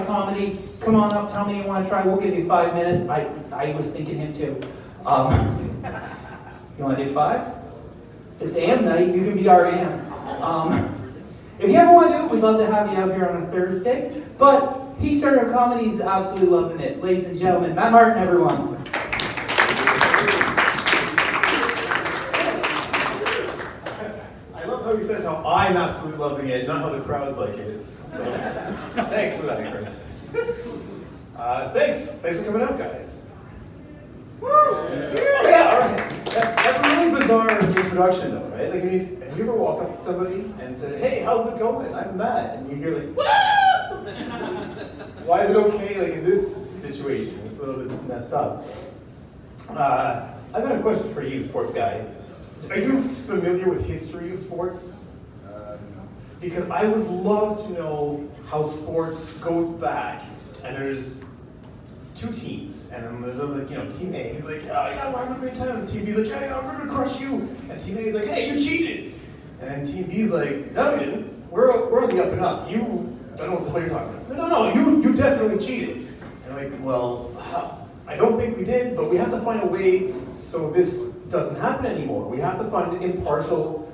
comedy. Come on up, tell me you want to try. We'll give you 5 minutes. I was thinking him too. You want to do 5? It's AM night. You can be our AM. If you ever want to do it, we'd love to have you out here on a Thursday. But he started comedy. He's absolutely loving it. Ladies and gentlemen, Matt Martin, everyone. I love how he says how I'm absolutely loving it, not how the crowd's like it. So, thanks for that, Chris. Thanks for coming out, guys. Woo! Yeah, all right. That's a really bizarre introduction, though, right? Like, have you ever walked up to somebody and said, "Hey, how's it going? I'm Matt," and you hear like, "Woo!" Why is it okay? Like in this situation, it's a little bit messed up. I've got a question for you, sports guy. Are you familiar with history of sports? Because I would love to know how sports goes back, and there's 2 teams, and then there's like, Team A, he's like, "Oh yeah, we're having a great time." And Team B's like, "Yeah, we're gonna crush you." And Team A is like, "Hey, you cheated." And then Team B's like, "No, we didn't. We're on the up and up. You, I don't know what the hell you're talking about." No, you definitely cheated. And I'm like, "Well, I don't think we did, but we have to find a way so this doesn't happen anymore. We have to find an impartial,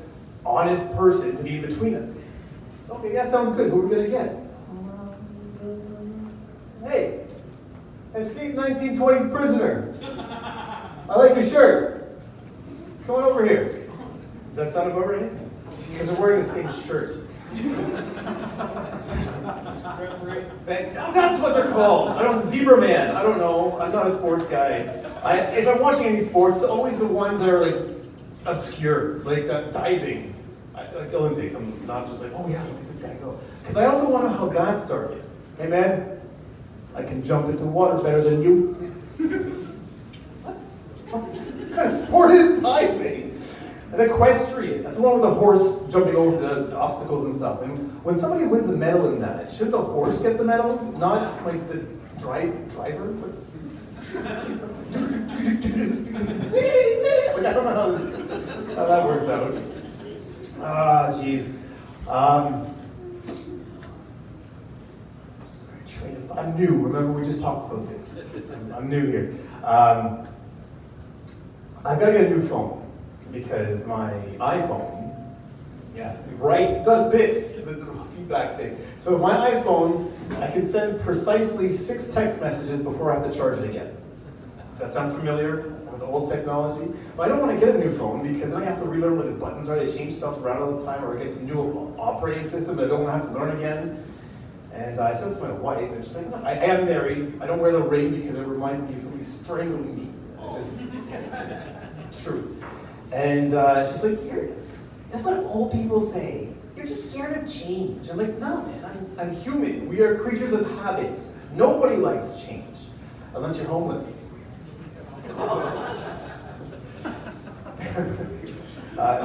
honest person to be in between us." Okay, that sounds good. Who are we gonna get? Hey, escape 1920s prisoner. I like your shirt. Come on over here. Does that sound about right? Because they're wearing the same shirt. That's what they're called. I don't Zebra Man. I don't know. I'm not a sports guy. If I'm watching any sports, it's always the ones that are like obscure, like diving. Like Olympics, I'm not just like, "Oh yeah, look at this guy go." Because I also want to know how that started. Hey man, I can jump into water better than you. What kind of sport is diving? An equestrian. That's the one with the horse jumping over the obstacles and stuff. And when somebody wins a medal in that, should the horse get the medal? Not like the driver? Like, I don't know how that works out. Jeez. I'm new. Remember, we just talked about this. I'm new here. I've got to get a new phone because my iPhone, does this, the feedback thing. So my iPhone, I can send precisely 6 text messages before I have to charge it again. Does that sound familiar? With old technology, but I don't want to get a new phone because then I have to relearn where the buttons are. They change stuff around all the time, or I get a new operating system that I don't want to have to learn again. And I said to my wife, and she's like, "Look, I am married. I don't wear the ring because it reminds me of somebody strangling me." Truth. And she's like, "That's what old people say. You're just scared of change." I'm like, "No, man. I'm human. We are creatures of habit. Nobody likes change, unless you're homeless."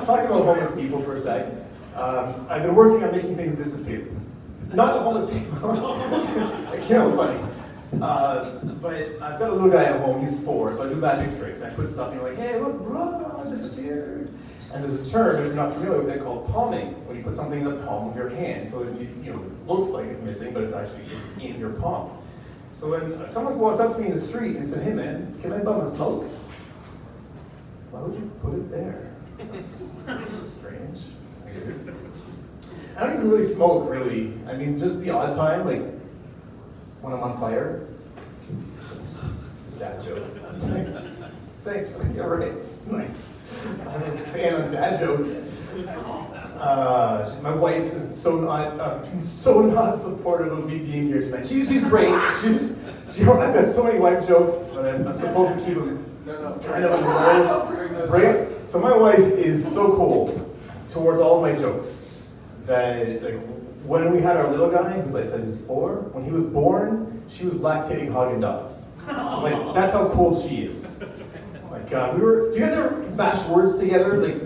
Talking about homeless people for a sec. I've been working on making things disappear. Not the homeless people. I can't funny. But I've got a little guy at home. He's 4, so I do magic tricks. I put stuff in, like, "Hey, look, bro, it disappeared." And there's a term, if you're not familiar with it, called palming. When you put something in the palm of your hand, so it looks like it's missing, but it's actually in your palm. So when someone walks up to me in the street and said, "Hey man, can I bum a smoke?" Why would you put it there? That's strange. I don't even really smoke, really. I mean, just the odd time, like when I'm on fire. Dad joke. Thanks for the right. Nice. I'm a fan of dad jokes. My wife is so not supportive of me being here tonight. She's great. I've got so many wife jokes, but I'm supposed to keep them kind of reserved. Right? So my wife is so cold towards all of my jokes that when we had our little guy, who I said was 4, when he was born, she was lactating Haagen-Dazs. Like, that's how cold she is. Oh my God, do you guys ever mash words together, like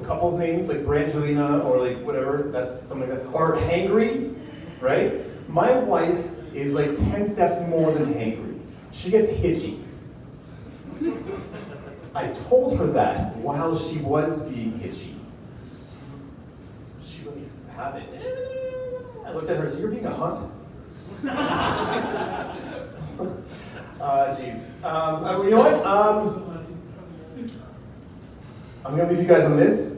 couples names, like Brangelina or like whatever, that's something like that, or hangry, right? My wife is like 10 steps more than hangry. She gets hitchy. I told her that while she was being hitchy. She wouldn't even have it. I looked at her and said, "You're being a hunt?" Jeez. You know what? I'm gonna leave you guys on this.